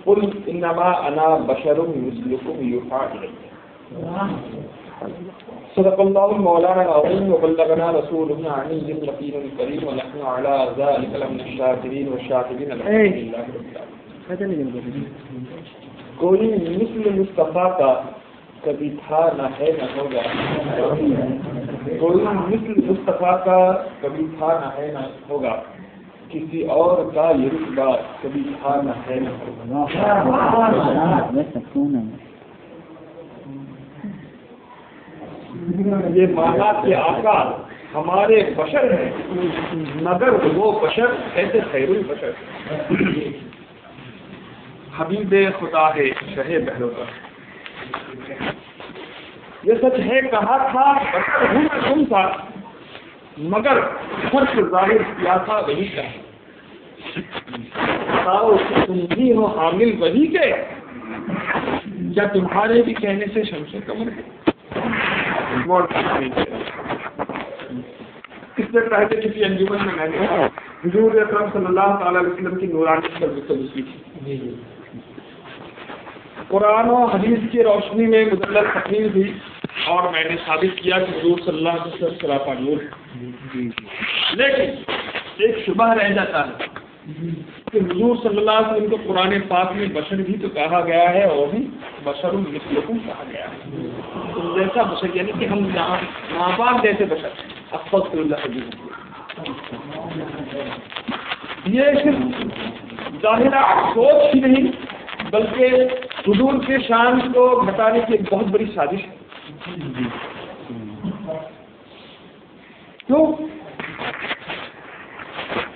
قل انما انا بشر مثلكم يوحى الي صدق الله مولانا العظيم وبلغنا رسوله العلي الرفيع الكريم ونحن على ذلك لمن الشاكرين والشاكرين الحمد لله رب العالمين. کوئی مثل مصطفیٰ کا کبھی تھا نہ ہے نہ ہوگا. کوئی مثل مصطفیٰ کا کبھی تھا نہ ہے نہ ہوگا. کسی اور کا یہ رتبہ کبھی تھا نہ ہے نہ ہوگا. یہ مانا کہ آقا ہمارے بشر ہیں مگر وہ بشر ایسے خیر البشر حبیب خدا ہے شہ بہرو کا. یہ سچ ہے کہا تھا بشر ہوں میں تم تھا مگر فرق ظاہر کیا تھا وہی کا. تم بھی ہو حامل وہی کے یا تمہارے بھی کہنے سے شمس قمر کے. اس سے پہلے کسی انجمن میں نے حضور اکرم صلی اللہ تعالی علیہ وسلم کی نورانی پر گفتگو کی تھی. قرآن و حدیث کی روشنی میں مدلل تقریر تھی اور میں نے ثابت کیا کہ حضور صلی اللہ علیہ وسلم سراپا نور. لیکن ایک شبہ رہ جاتا ہے کہ حضور صلی اللہ علیہ وسلم کو قرآن پاک میں بشر بھی تو کہا گیا ہے اور بھی بشر مثلکم کہا گیا ہے. تم جیسا بشر یعنی کہ ہم ماں باپ جیسے بشر. استغفر اللہ. یہ صرف ظاہرہ سوچ ہی نہیں بلکہ حضور کے شان کو گھٹانے کی ایک بہت بڑی سازش ہے. کیوں؟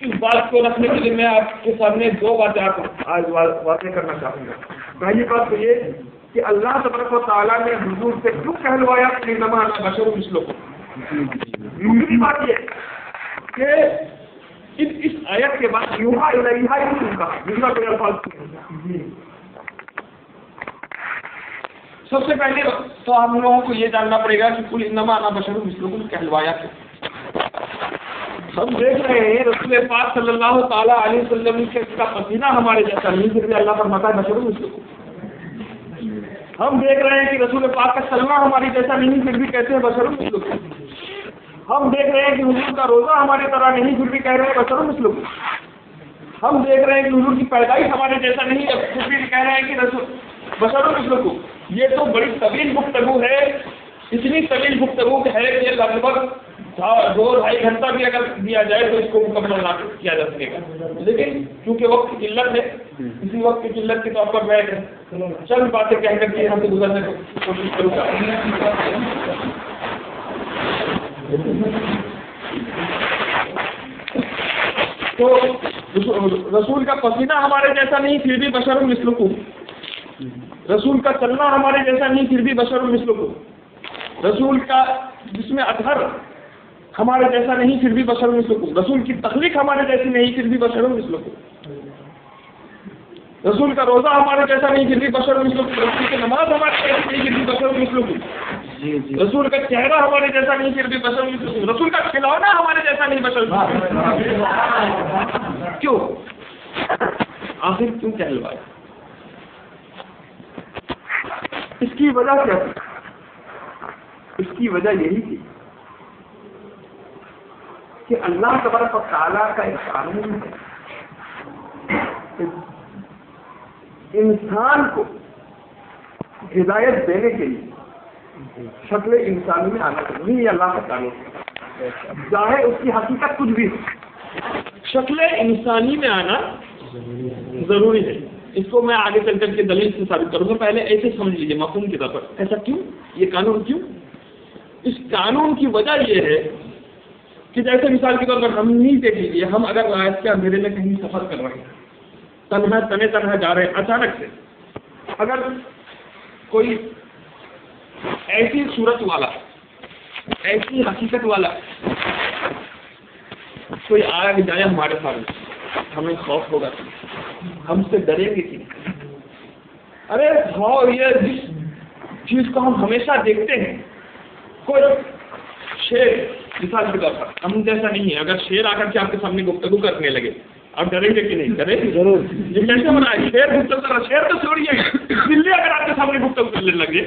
اس بات کو رکھنے کے لیے میں آپ کے سامنے دو باتیں آج واضح کرنا چاہوں گا. پہلی بات تو یہ کہ اللہ تبارک و تعالیٰ نے حضور سے کیوں کہلوایا کہ انما انا بشر مثلکم. دوسری بات یہ کہ اس آیت کے بعد یوحا الیہا کیوں کہا. دوسرا کوئی الفاظ سب سے پہلے تو ہم لوگوں کو یہ جاننا پڑے گا کہ قل انما انا بشر مثلکم کہلوایا کیا. ہم دیکھ رہے ہیں رسول پاک صلی اللہ تعالیٰ علیہ وسلم کے کا پسینہ ہمارے جیسا نہیں پھر بھی اللہ فرماتا ہے بشر مثلکم. ہم دیکھ رہے ہیں کہ رسول پاک کا چلنا ہماری جیسا نہیں پھر بھی کہتے ہیں بشر مثلکم. ہم دیکھ رہے ہیں کہ حضور کا روزہ ہماری طرح نہیں پھر بھی کہہ رہے ہیں بشر مثلکم. ہم دیکھ رہے ہیں کہ حضور کی پیدائش ہمارے جیسا نہیں ہے پھر بھی کہہ رہے ہیں کہ بشر مثلکم. یہ تو بڑی طویل گفتگو ہے. اتنی طویل گفتگو ہے کہ لگ بھگ 2-2.5 گھنٹہ بھی اگر دیا جائے تو اس کو مکمل نہ کیا جا سکے گا. لیکن کیونکہ وقت کی قلت ہے اسی وقت کی قلت کے طور پر میں چند باتیں کہہ کر کے یہاں سے گزرنے کی کوشش کروں گا. تو رسول کا پسینہ ہمارے جیسا نہیں پھر بھی بشر مثلکم. رسول کا چلنا ہمارے جیسا نہیں پھر بھی بشر مثلکم. رسول کا جسم اطہر ہمارے جیسا نہیں پھر بھی بشر مثلکم. رسول کی تخلیق ہمارے جیسی نہیں پھر بھی بشر مثلکم. رسول کا روزہ ہمارے جیسا نہیں پھر بھی بشر مثلکم. رسول کی نماز ہمارے جیسی نہیں پھر بھی بشر مثلکم. رسول کا چہرہ ہمارے جیسا نہیں پھر بھی بشر مثلکم. رسول کا کھلونا ہمارے جیسا نہیں بشر مثلکم. کیوں؟ آخر کیوں کہلوایا؟ اس کی وجہ کیا تھی؟ اس کی وجہ یہی تھی کہ اللہ تبارک و تعالیٰ کا ایک قانون ہے انسان کو ہدایت دینے کے لیے شکل انسانی میں آنا چاہیے. یہ اللہ کا قانون ہے. چاہے اس کی حقیقت کچھ بھی ہو شکل انسانی میں آنا ضروری ہے. اس کو میں آگے چل کر کے دلیل سے ثابت کروں گا. پہلے ایسے سمجھ لیجیے مفہوم کے طور پر. ایسا کیوں؟ یہ قانون کیوں؟ اس قانون کی وجہ یہ ہے کہ جیسے مثال کے طور پر ہم نہیں دیکھ لیجیے ہم اگر رات کے اندھیرے میں کہیں سفر کر رہے ہیں تنہا جا رہے ہیں اچانک سے اگر کوئی ایسی صورت والا ایسی حقیقت والا کوئی آیا جائے ہمارے سامنے ہمیں خوف ہوگا ہم سے ڈریں گے کہ ارے یہ جس چیز کو ہم ہمیشہ دیکھتے ہیں، کوئی شیر مثال کے طور پر، ہم جیسا نہیں ہے، اگر شیر آ کر کے آپ کے سامنے گفتگو کرنے لگے آپ ڈریں گے کہ نہیں؟ ڈریں ضرور. یہ کیسے بنا ہے؟ شیر گفتگو کر رہا، شیر تو چھوڑیے، بلی اگر آپ کے سامنے گفتگو کرنے لگے،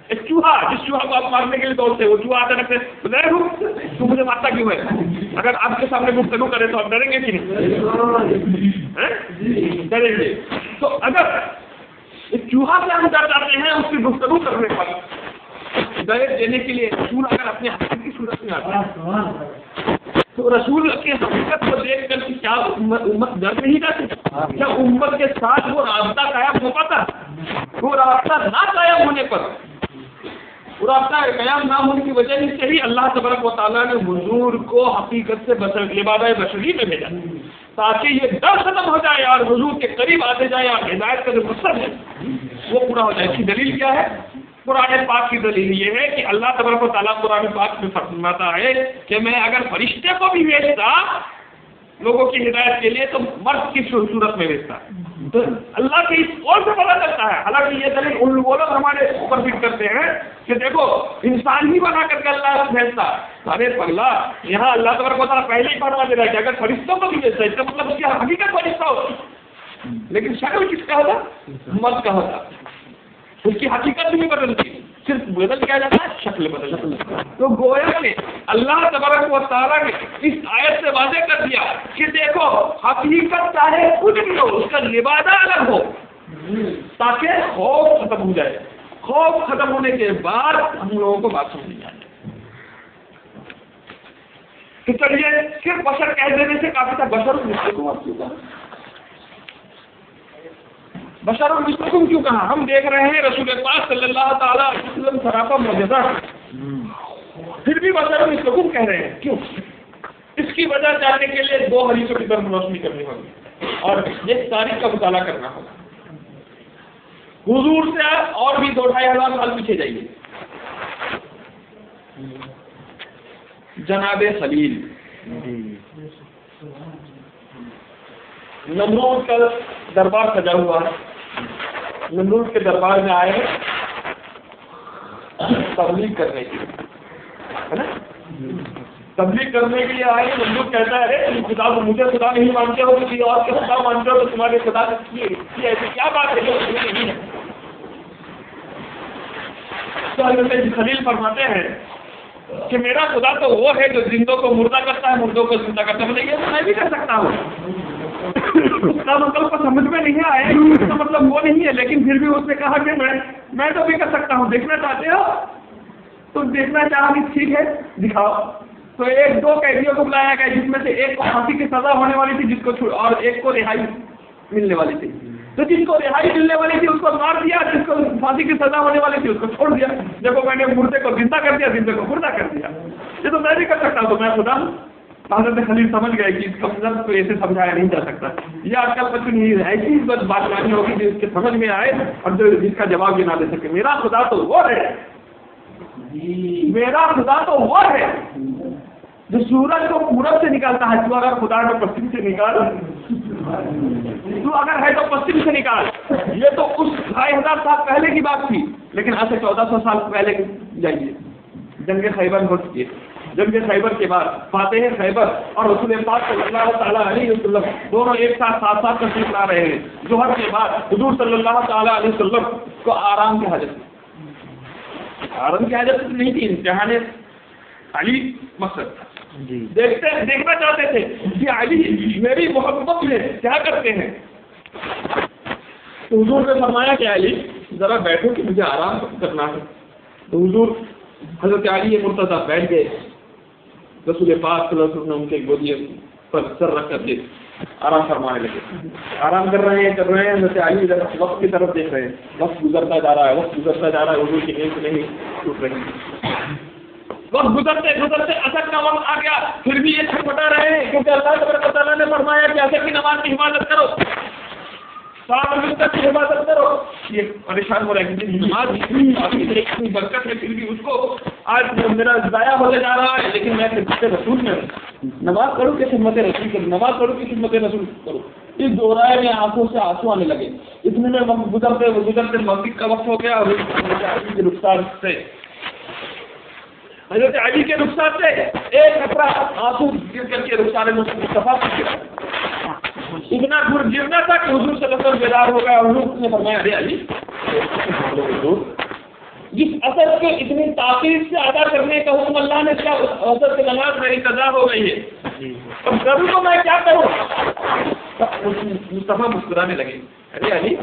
ایک چوہا جس چوہا کو آپ مارنے کے لیے دوڑتے وہ چوہا آتا رکھتے تو مجھے مارتا کیوں ہے؟ اگر آپ کے سامنے گفتگو کرے تو آپ ڈریں گے کہ نہیں؟ ڈریں گے. تو اگر ایک چوہا سے ہم ڈر جاتے ہیں اس کی گفتگو کرنے پر، ہدایت دینے کے لیے رسول اگر اپنے حقیقت کی صورت میں آتا ہے تو رسول کی حقیقت کو دیکھ کر کہ کیا امت ڈر نہیں جاتی؟ کیا امت کے ساتھ وہ رابطہ قائم ہو پاتا؟ وہ رابطہ نہ قائم ہونے پر، وہ رابطہ قیام نہ ہونے کی وجہ سے ہی اللہ تبارک و تعالیٰ نے حضور کو حقیقت سے لبادہ بشری میں بھیجا تاکہ یہ ڈر ختم ہو جائے اور حضور کے قریب آتے جائے اور ہدایت کا جو مقصد ہے وہ پورا ہو جائے. اس کی دلیل کیا ہے؟ قرآن پاک کی دلیل یہ ہے کہ اللہ تبارک و تعالیٰ قرآن پاک میں فرماتا ہے کہ میں اگر فرشتے کو بھی بھیجتا لوگوں کی ہدایت کے لیے تو مرد کی صورت میں بھیجتا. تو اللہ کے اس قول سے پتہ چلتا ہے، حالانکہ یہ دلیل ان وہ لوگ ہمارے اوپر فٹ کرتے ہیں کہ دیکھو انسان ہی بنا کر کے اللہ بھیجتا. ارے پگلا، یہاں اللہ تبارک و تعالیٰ پہلے ہی فرما دے رہا ہے کہ اگر فرشتوں کو بھی بھیجتا ہے اس کا مطلب اس کی حقیقت فرشتہ ہوتا، لیکن شکل کس کا ہوتا؟ مرد کا ہوتا. اس کی حقیقت نہیں بدلتی، صرف بدل کیا جاتا ہے؟ شکل بدل جاتی. تو گویا نے اللہ تبارک و تعالیٰ نے اس آیت سے واضح کر دیا کہ دیکھو حقیقت چاہے کچھ بھی ہو اس کا لبادہ الگ ہو تاکہ خوف ختم ہو جائے. خوف ختم ہونے کے بعد ہم لوگوں کو بات سمجھ جائے. تو چلیے صرف بشر کہہ دینے سے کافی تھا. بشر المثلکم کیوں کہا؟ ہم دیکھ رہے ہیں رسول پاک صلی اللہ تعالیٰ علیہ وسلم سراپا معجزہ، پھر بھی بشر المثلکم کہہ رہے ہیں. کیوں؟ اس کی وجہ جاننے کے لیے 2 حدیثوں کی طرف روشنی کرنی ہوگی اور ایک تاریخ کا مطالعہ کرنا ہوگا. حضور سے اور بھی 2-2.5 ہزار سال پیچھے جائیے. جناب خلیل نمرود کا دربار سجا ہوا ہے. نمرود کے دربار میں آئے تبلیغ کرنے کے لیے، ہے نا؟ تبلیغ کرنے کے لیے آئے. نمرود کہتا ہے ارے خدا کو مجھے خدا نہیں مانتے ہو، کسی اور کے خدا مانتے ہو تو تمہارے خدا کی ایسی کیا بات ہے جو نہیں ہے؟ تو حضرت خلیل فرماتے ہیں کہ میرا خدا تو وہ ہے جو زندوں کو مردہ کرتا ہے، مردوں کو زندہ کرتا ہے. یہ میں بھی کر سکتا ہوں. اس کا مطلب کو سمجھ میں نہیں آیا، اس کا مطلب وہ نہیں ہے، لیکن پھر بھی اس نے کہا کہ میں تو بھی کر سکتا ہوں. دیکھنا چاہتے ہو تو دیکھنا چاہا بھی ٹھیک ہے دکھاؤ. تو 1-2 قیدیوں کو بلایا گیا جس میں سے ایک کو پھانسی کی سزا ہونے والی تھی جس کو اور ایک کو رہائی ملنے والی تھی. تو جس کو رہائی ملنے والی تھی اس کو مار دیا، جس کو پھانسی کی سزا ہونے والی تھی اس کو چھوڑ دیا. دیکھو میں نے مردے کو زندہ کر دیا، زندے کو مردہ کر دیا. یہ تو میں بھی کر سکتا ہوں، تو میں خدا ہوں. حضرت خلیل سمجھ گئے کہ اس کا مطلب کو ایسے سمجھایا نہیں جا سکتا. یہ آج کل کچھ نہیں، ایسی بات لانی ہوگی جو اس کے سمجھ میں آئے اور جو جس کا جواب بھی نہ دے سکے. میرا خدا تو وہ ہے، میرا خدا تو وہ ہے جو سورج کو پورب سے نکالتا ہے. تو اگر خدا کو پشچم سے نکال، تو اگر ہے تو پشچم سے نکال. یہ تو اس 2500 سال پہلے کی بات تھی، لیکن آج سے 1400 سال پہلے جائیے. جنگ خیبر ہو چکی ہے. جنگ خیبر کے بعد فاتح خیبر اور رسول پاک صلی اللہ تعالیٰ علیہ وسلم دونوں ایک ساتھ تشریف لا رہے ہیں. ظہر کے بعد حضور صلی اللہ تعالیٰ علیہ وسلم کو آرام کی حاجت تھی. آرام کی حاجت نہیں تھی، امتحان علی مقصد تھا. دیکھنا چاہتے تھے کہ علی میری محبت میں کیا کرتے ہیں. تو حضور نے فرمایا کہ علی ذرا بیٹھو کہ مجھے آرام کرنا ہے. تو حضور حضرت علی مرتضیٰ بیٹھ گئے. رسول پاک صلی اللہ علیہ وسلم ان کے گودی پر سر رکھ کر کے آرام فرمانے لگے. آرام کر رہے ہیں حضرت علی وقت کی طرف دیکھ رہے ہیں. وقت گزرتا جا رہا ہے، حضور کی نیند نہیں ٹوٹ رہی. وقت گزرتے عصر کا وقت آ گیا، پھر بھی یہ چھٹپٹا رہے ہیں کیونکہ اللہ تبارک و تعالیٰ نے فرمایا کہ عصر کی نماز کی حفاظت کرو، 7 بجے کی حفاظت کرو. یہ پریشان ہو رہا ہے کہ نماز برکت ہے، پھر بھی اس کو آج میرا ضائع ہونے جا رہا ہے. لیکن میں خدمت رسول میں نماز پڑھوں کہ خدمت رسول کروں، نماز پڑھوں کہ خدمت رسول کروں. اس دورائے میں آنکھوں سے آنسو آنے لگے. اتنے میں گزرتے مغرب کا وقت ہو گیا اور علی کے رخسار سے حضرت علی کے رخسار سے ایک قطرہ آنسو گر کر کے رخسار مصطفیٰ پر گرا. اتنا دور گرنا تھا کہ حضور صلی اللہ علیہ وسلم بیدار ہو گیا. حضور نے فرمایا ارے علی جس اثر کو اتنی تاخیر سے ادا کرنے کا حکم اللہ نے کیا اس اثر سے نماز میری قضا ہو گئی ہے اب ضرور تو میں کیا کروں. مصطفیٰ مسکرانے لگے ارے علی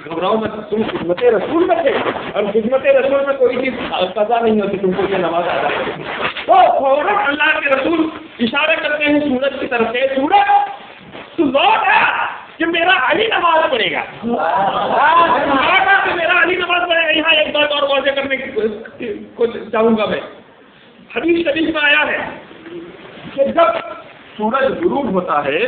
گھبراؤ مت تم خدمت رسول میں تھے اور خدمت رسول میں کوئی چیز قضا نہیں ہوتی تم کو یہ نماز ادا کریں. تو فوراً اللہ کے رسول اشارہ کرتے ہیں سورج کی طرف سے سورج تو لوٹ ہے کہ میرا علی نماز پڑھے گا کہ میرا علی نماز پڑھے گا. یہاں ایک بات اور واضح کرنے کو چاہوں گا میں. حدیث شریف میں آیا ہے کہ جب سورج غروب ہوتا ہے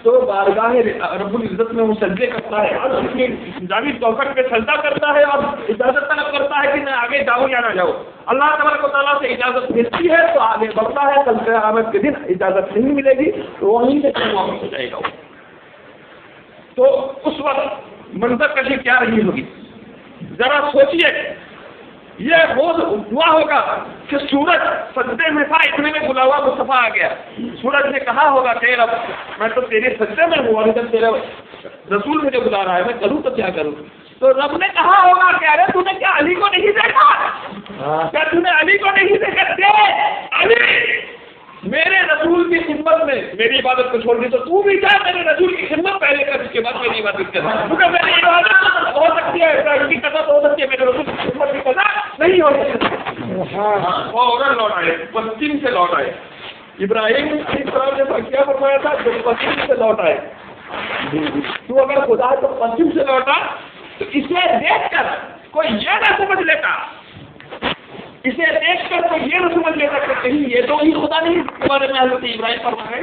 تو بارگاہ رب العزت میں وہ سجدے کرتا ہے اور اس کی جاوی چوکٹ پہ سجدہ کرتا ہے اور اجازت طلب کرتا ہے کہ میں آگے جاؤں یا نہ جاؤں. اللہ تبارک و تعالیٰ سے اجازت ملتی ہے تو آگے بڑھتا ہے. کل قیامت کے دن اجازت نہیں ملے گی تو وہیں سے واپس ہو جائے گا. تو اس وقت منظر کشی کیا رہی ہوگی ذرا سوچیے. یہ روز ہوا ہوگا کہ سورج سجدے میں تھا اتنے میں بلا ہوا مصطفیٰ آ گیا. سورج نے کہا ہوگا کہ رب میں تو تیرے سجدے میں ہوں اور ادھر تیرے رسول مجھے بلا رہا ہے میں کروں تو کیا کروں. تو رب نے کہا ہوگا کہ ارے تو نے کیا علی کو نہیں دیکھا کیا تو نے علی کو نہیں دیکھا علی میرے رسول کی خدمت میں میری عبادت کو چھوڑ دی تو تو بھی جا میرے رسول کی خدمت پہلے کر اس کے بعد میری عبادت کر کیونکہ میری عبادت ہو سکتی ہے ان کی قضا ہو سکتی ہے میرے رسول کی خدمت کی قضا نہیں ہو سکتی. فوراً لوٹ آئے پشچم سے لوٹ آئے. ابراہیم علیہ السلام نے کیا فرمایا تھا جو پشچم سے لوٹ آئے تو اگر خدا تو پشچم سے لوٹا تو اسے دیکھ کر کوئی یہ نہ سمجھ لیتا اسے دیکھ کر تو یہ نہ سمجھ لیتا کہ کہیں یہ تو ہی خدا نہیں اس کے بارے میں حضرت ابراہیم فرمائے.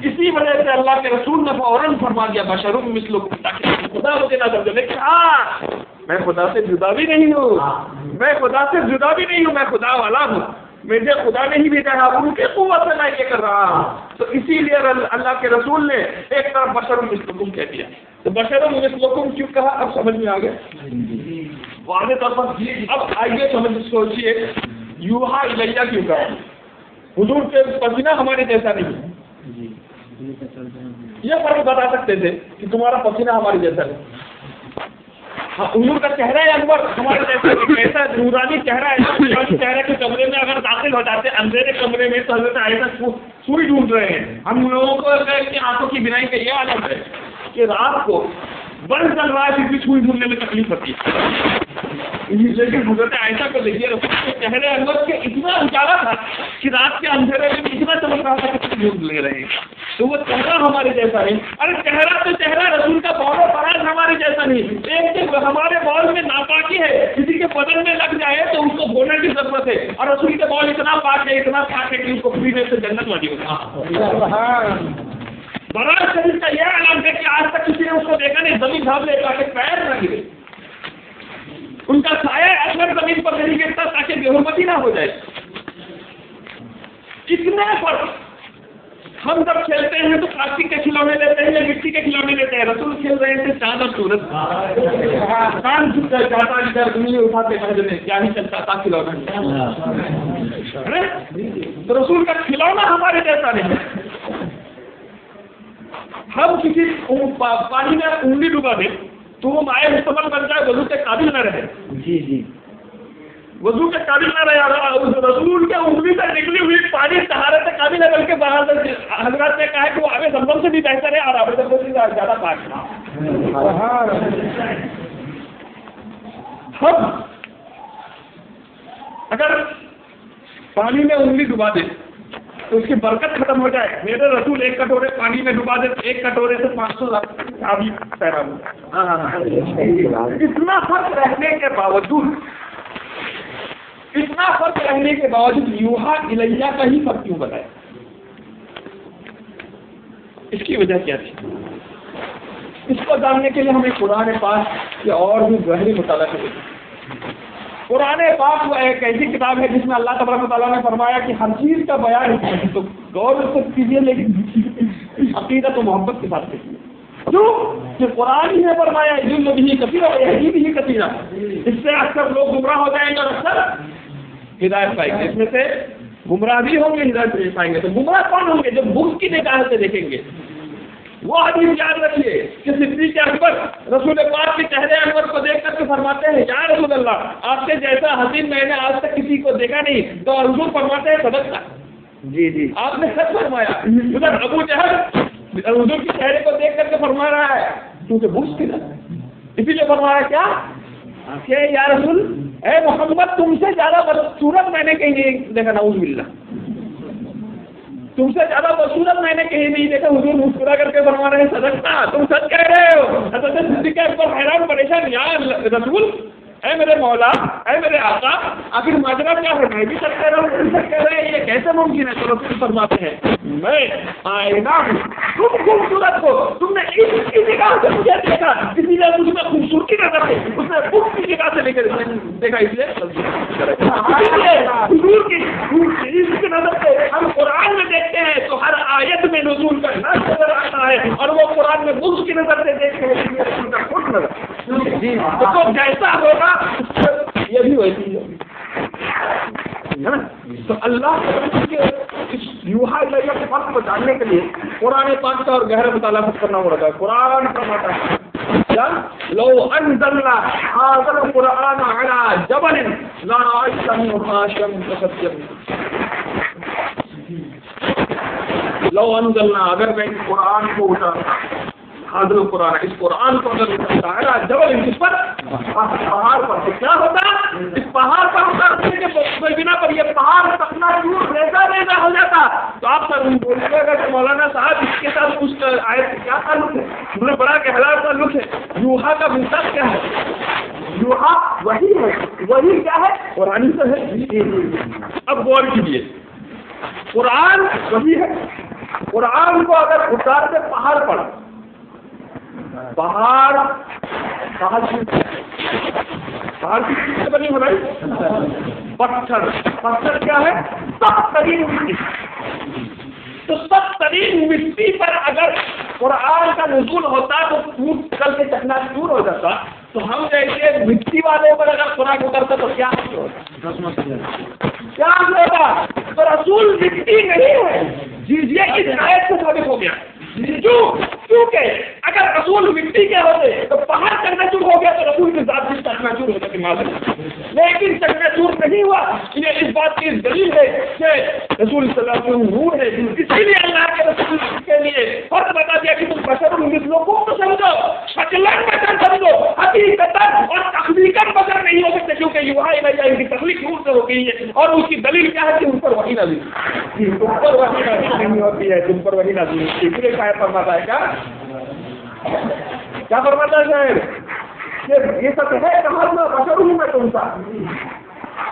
اسی وجہ سے اللہ کے رسول نے فوراً فرما دیا بشر مثلکم تاکہ خدا مجھے نہ سمجھے. لیکن ہاں میں خدا سے جدا بھی نہیں ہوں میں خدا سے جدا بھی نہیں ہوں میں خدا والا ہوں. مجھے خدا نے ہی بھیجا ہے ان کی قوت سے میں یہ کر رہا ہوں. تو اسی لیے اللہ کے رسول نے ایک طرف بشر مثلکم کہہ دیا. تو بشر مثلکم کیوں کہا اب سمجھ میں آ گیا واضح طور پر. اب آئیے سوچیے یوحا الیہ کیوں کہا. حضور کے پسینہ ہمارے جیسا نہیں ہے. یہ فرق بتا سکتے تھے کہ تمہارا پسینہ ہمارے جیسا نہیں. حضور کا چہرہ انور ہمارے جیسا ایسا نورانی چہرہ ہے چہرے کے کمرے میں اگر داخل ہو جاتے اندھیرے کمرے میں تو حضرت عائشہ سوئی ڈھونڈ رہے ہیں. ہم لوگوں کو آنکھوں کی بینائی کا یہ عالم ہے کہ رات کو برف چل رہا ہے پھر بھی سوئی ڈھونڈنے میں تکلیف ہوتی ہے. لیکن حضرت عائشہ کو دیکھیے رسول کے چہرے انور کے اتنا اجالا تھا کہ رات کے اندھیرے میں اتنا چمک رہا تھا کہ ڈھونڈ لے رہے ہیں. تو وہ چہرہ ہمارے جیسا ہے. ارے چہرہ تو چہرہ رسول کا بال و فراز ہمارے جیسا نہیں. ایک ہمارے بال میں ناپاکی ہے کسی کے بدن میں لگ جائے تو اس کو دھونے کی ضرورت ہے اور رسول کے بال اتنا پاک ہے کہ اس کو پینے سے جنت والی ہوگا. براہ شریف کا یہ اعلان ہے کہ آج تک کسی نے اس کو دیکھا نہیں. زمین ڈھاب لے تاکہ پیر نہ گرے ان کا سایہ اثر زمین پر نہیں گرتا تاکہ بے حرمتی نہ ہو جائے. اتنے پر ہم جب کھیلتے ہیں تو پلاسٹک کے کھلونے لیتے ہیں یا مٹی کے کھلونے لیتے ہیں. رسول کھیل رہے تھے چاند اور سورج. چاند جاتا ادھر انگلی اٹھاتے ہیں کیا نہیں چلتا تھا کھلونا. تو رسول کا کھلونا ہمارے جیسا نہیں. ہم کسی پانی میں انگلی ڈبا دیں تو وہ مائع مستقبل بن جائے وضو کے قابل نہ رہے. جی وضو کے قابل نہ رہے. رسول کے انگلی سے نکلی ہوئی پانی طہارت کے قابل ہے بلکہ باہر حضرات نے کہا کہ وہ آب زمزم سے بھی بہتر ہے اور آب زمزم سے زیادہ پاک ہے. ہم اگر پانی میں انگلی ڈبا دیں تو اس کی برکت ختم ہو جائے. میرے رسول ایک کٹورے پانی میں ڈبا دے ایک کٹورے سے 500 آبی پیرا ہوا. اتنا فرق رہنے کے باوجود یوحا الیہ کا ہی فرق کیوں بتایا. اس کی وجہ کیا تھی؟ اس کو جاننے کے لیے ہمیں قرآن پاک کے اور بھی گہرے مطالعہ کریں. قرآن پاک وہ ایک ایسی کتاب ہے جس میں اللہ تبارک و تعالیٰ نے فرمایا کہ ہر چیز کا بیان ہے. تو غور سے کیجیے لیکن عقیدت و محبت کے ساتھ دیکھیے. کیوں کہ قرآن ہی نے فرمایا یضل بہ کثیرا ویہدی بہ کثیرا، اس سے اکثر لوگ گمراہ ہو جائیں گے اور اکثر ہدایت پائیں گے، اس میں سے گمراہ بھی ہوں گے ہدایت نہیں پائیں گے۔ تو گمراہ کون ہوں گے؟ جو بغض کی نگاہ سے دیکھیں گے۔ وہ حدیث یاد رکھیے کہ صدیق اکبر رسول پاک کے چہرے انور کو دیکھ کر کے فرماتے ہیں یا رسول اللہ آپ کے جیسا حسین میں نے آج تک کسی کو دیکھا نہیں، تو حضور فرماتے ہیں صدقہ، جی آپ نے سچ فرمایا۔ ادھر ابو جہل حضور کے چہرے کو دیکھ کر کے فرما رہا ہے کیونکہ بغض کی نظر، اسی لیے فرمایا کیا کہ یا رسول اے محمد تم سے زیادہ بدصورت میں نے کہیں نہیں دیکھا، نعوذ باللہ، تم سے زیادہ بدصورت میں نے کہیں نہیں دیکھا۔ حضور مسکرا کر کے فرما رہے ہیں صدقہ، تم سچ کہہ رہے ہو۔ حضرت صدیق اکبر حیران پریشان، یا رسول اے میرے مولا اے میرے آقا آخر ماجرا کیا ہے؟ میں بھی سچ کہہ رہا ہوں، تم سچ کہہ رہے ہیں، یہ کیسے ممکن ہے؟ تو رسول فرماتے ہیں میں آئینہ ہوں، تم خوبصورت ہو، تم نے اس کی نگاہ سے مجھے دیکھا اسی لیے مجھ میں خوبصورتی نظر آئی، اس نے بغض کی نگاہ سے لے کر دیکھا اس لیے حضور کی اس کی نظر سے ہم قرآن میں دیکھتے ہیں تو ہر آیت میں نزول کا نظر نظر آتا ہے، اور وہ قرآن میں بغض کی نظر سے دیکھتے ہیں اس لیے رسول کا خود نظر جی تو جیسا ہوگا یہ بھی ویسی ہوگی نا۔ تو اللہ اس یوحا الیہ کے فرق کو جاننے کے لیے قرآن پاک کا اور گہرا مطالعہ کرنا ہو رہا ہے۔ قرآن فرماتا ہے لو انزلنا هذا القرآن على جبل لرأيته خاشعا متصدعا، لو انزلنا اگر میں اس قرآن کو اتارا، حاضر قرآن اس قرآن کو اگر اتارا جبل اس پر پہاڑ پر، تو کیا ہوتا؟ اس پہاڑ پر اتارنے کے بنا پر یہ پہاڑ تکنا چور ریزہ ریزہ ہو جاتا۔ تو آپ سر بولے گا کہ مولانا صاحب اس کے ساتھ اس آیت سے کیا تعلق ہے؟ انہیں بڑا گہرا تعلق ہے۔ یوحا کا مطلب کیا ہے؟ یوحا وہی ہے، وہی کیا ہے؟ قرآن سے ہے۔ اب غور کیجیے، قرآن وہی ہے، قرآن کو اگر اتارتے پہاڑ پر، پہاڑ کی چیز سے بنی ہے بھائی، پتھر کیا ہے؟ سخت ترین مٹی، تو سخت ترین مٹی پر اگر قرآن کا نزول ہوتا تو ٹوٹ کر کے چکنا چور ہو جاتا، تو ہم جیسے مٹی والے پر اگر قرآن اترتا تو کیا ہوگا؟ تو رسول مٹی نہیں ہے، جی یہ اس آیت سے ثابت ہو گیا۔ کیونکہ اگر رسول مٹی کے ہوتے تو پہاڑ چکنا چور ہو گیا تو رسول کی ذات بھی چکنا چور ہوتا کہ معذرت، لیکن چکنا چور نہیں ہوا۔ یہ اس بات کی دلیل ہے کہ رسول صلی اللہ علیہ وسلم نور ہے، اسی لیے اللہ کے رسول کے لیے فرق بتا دیا کہ تم بشر مثلکم کو سمجھو، شکلاً بشر سمجھو، حقیقتاً اور تخلیقاً بشر نہیں ہو سکتے، کیونکہ یوحا الیہ ان کی تخلیق نور سے ہو گئی ہے، اور اس کی دلیل کیا ہے کہ ان پر وحی نازل، تم پر وحی نازل نہیں ہوتی ہے، تم پر وحی نازل ہوتی ہے۔ فرماتا ہے کیا فرماتا ہے شاید یہ سچ ہے، کہاں میں بشر ہوں میں تم سا،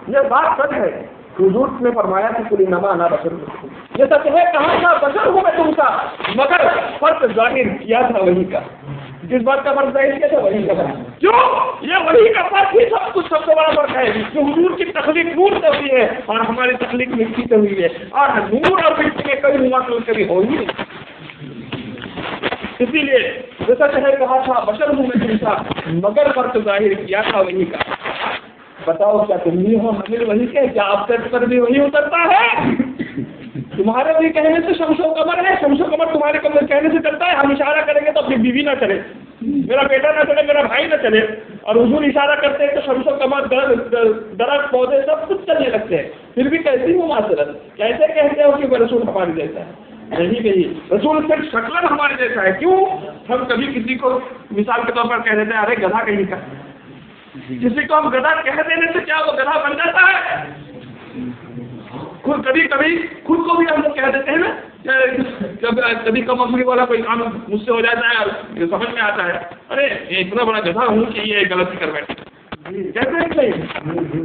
یہ بات سچ ہے۔ حضور نے فرمایا کہ کل انما انا بشر ہوں، یہ سچ ہے، کہاں کا بشر ہوں میں تم سا، مگر فرق ظاہر کیا تھا وہی کا، جس بات کا فرق ظاہر کیا تھا وہی کا فرق، کیوں یہ وہی کا فرق ہی سب کچھ سب سے بڑا فرق ہے کہ حضور کی تخلیق نور سے ہوئی ہے اور ہماری تخلیق مٹی سے ہوئی ہے، اور نور اور مٹی میں کبھی مواقع کبھی ہو ہی نہیں۔ اسی لیے جیسا کہے کہا تھا بشر ہوں میں تم تھا، مگر فرق ظاہر کیا تھا وہی کا۔ بتاؤ کیا تم بھی ہو حامل وہی کے؟ کیا آپ پر بھی وہی اترتا ہے؟ تمہارے بھی کہنے سے شمس و قمر ہے، شمس و قمر تمہارے کہنے سے چلتا ہے، ہم اشارہ کریں گے تو اپنی بیوی نہ چلے، میرا بیٹا نہ چلے، میرا بھائی نہ چلے، اور حضور اشارہ کرتے ہیں تو شمس و قمر درخت پودے سب کچھ چلنے لگتے ہیں، پھر بھی کیسی مماثلت؟ کیسے کہتے ہو کہ رسول ہمارے جیسا ہے؟ نہیں، رسول صرف شکل ہمارے جیسا ہے۔ کیوں؟ ہم کبھی کسی کو مثال کے طور پر کہہ دیتے ہیں ارے گدھا کہیں کا، کسی کو ہم گدھا کہہ دینے سے کیا وہ گدھا بن جاتا ہے؟ کبھی خود کو بھی ہم لوگ کہہ دیتے ہیں نا، کبھی کم عمری والا کوئی کام مجھ سے ہو جاتا ہے اور سمجھ میں آتا ہے ارے یہ اتنا بڑا گدھا ہوں کہ یہ غلطی کر بیٹھے، کہتے ہیں نہیں؟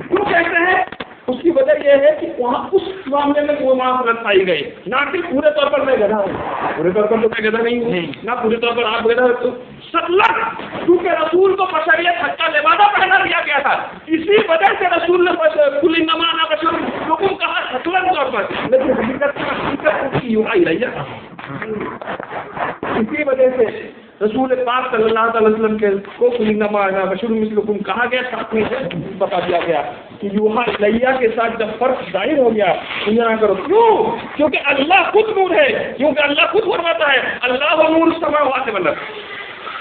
کیوں کہتے ہیں؟ اس کی وجہ یہ ہے کہ وہاں اس معاملے میں وہ معافرت پائی گئی، نہ کہ پورے طور پر میں گدھا ہوں، پورے طور پر تو میں گدھا نہیں ہوں، نہ پورے طور پر آپ گدھا تو سطلق، کیونکہ رسول کو بشریت حق کا لبادہ پہنا دیا گیا تھا، اسی وجہ سے رسول نے کل انما انا بشر حکم کہا سطلق طور پر، لیکن حقیقت کی یوحا الیہ، اسی وجہ سے رسول آپ صلی اللہ علیہ وسلم کے کو انما انا بشر مثلکم کہا گیا، ساتھ میں بتا دیا گیا کہ یوحا الیہ کے ساتھ جب فرق ظاہر ہو گیا سمجھا نہ کرو، کیوں؟ کیونکہ اللہ خود نور ہے، کیونکہ اللہ خود فرماتا ہے اللہ نور السماوات والارض،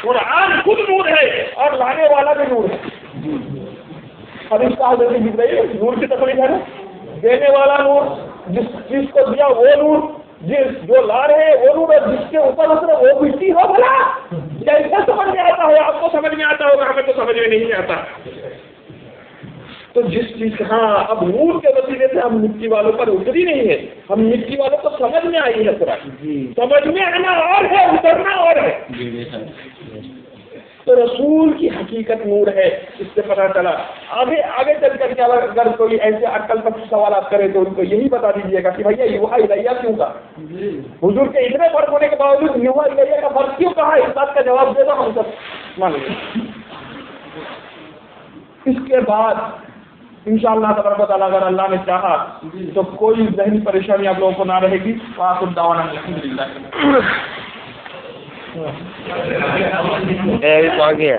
قرآن خود نور ہے اور لانے والا بھی نور ہے۔ اب اس کا حضرت جبرائیل نور کی تقریر ہے نا، دینے والا نور، جس چیز کو دیا وہ نور، جس جو لا رہے ہیں وہ نور، جس کے اوپر اترے وہ مٹی ہو بھلا، کیسے سمجھ میں آتا ہے؟ آپ کو سمجھ میں آتا ہوگا، ہمیں تو سمجھ میں نہیں آتا۔ تو جس چیز ہاں اب نور کے وسیلے سے ہم مٹی والوں پر اتری نہیں ہے، ہم مٹی والوں کو سمجھ میں آئی ہے قرآن، سمجھ میں آنا اور ہے، اترنا اور ہے۔ تو رسول کی حقیقت نور ہے، اس سے پتہ چلا۔ آگے چل کر کے اگر کوئی ایسے عقل پر سوالات کرے تو ان کو یہی بتا دیجیے گا کہ بھیا یوحا الیہ کیوں کہا؟ حضور کے اتنے فرق ہونے کے باوجود یوحا الیہ کا فرق کیوں کہا؟ اس بات کا جواب دے دو، ہم سب مان لیں۔ اس کے بعد انشاءاللہ تبارک و تعالیٰ اگر اللہ نے چاہا تو کوئی ذہنی پریشانی آپ لوگوں کو نہ رہے گی۔ وآخر دعوانا الحمدللہ۔ آگے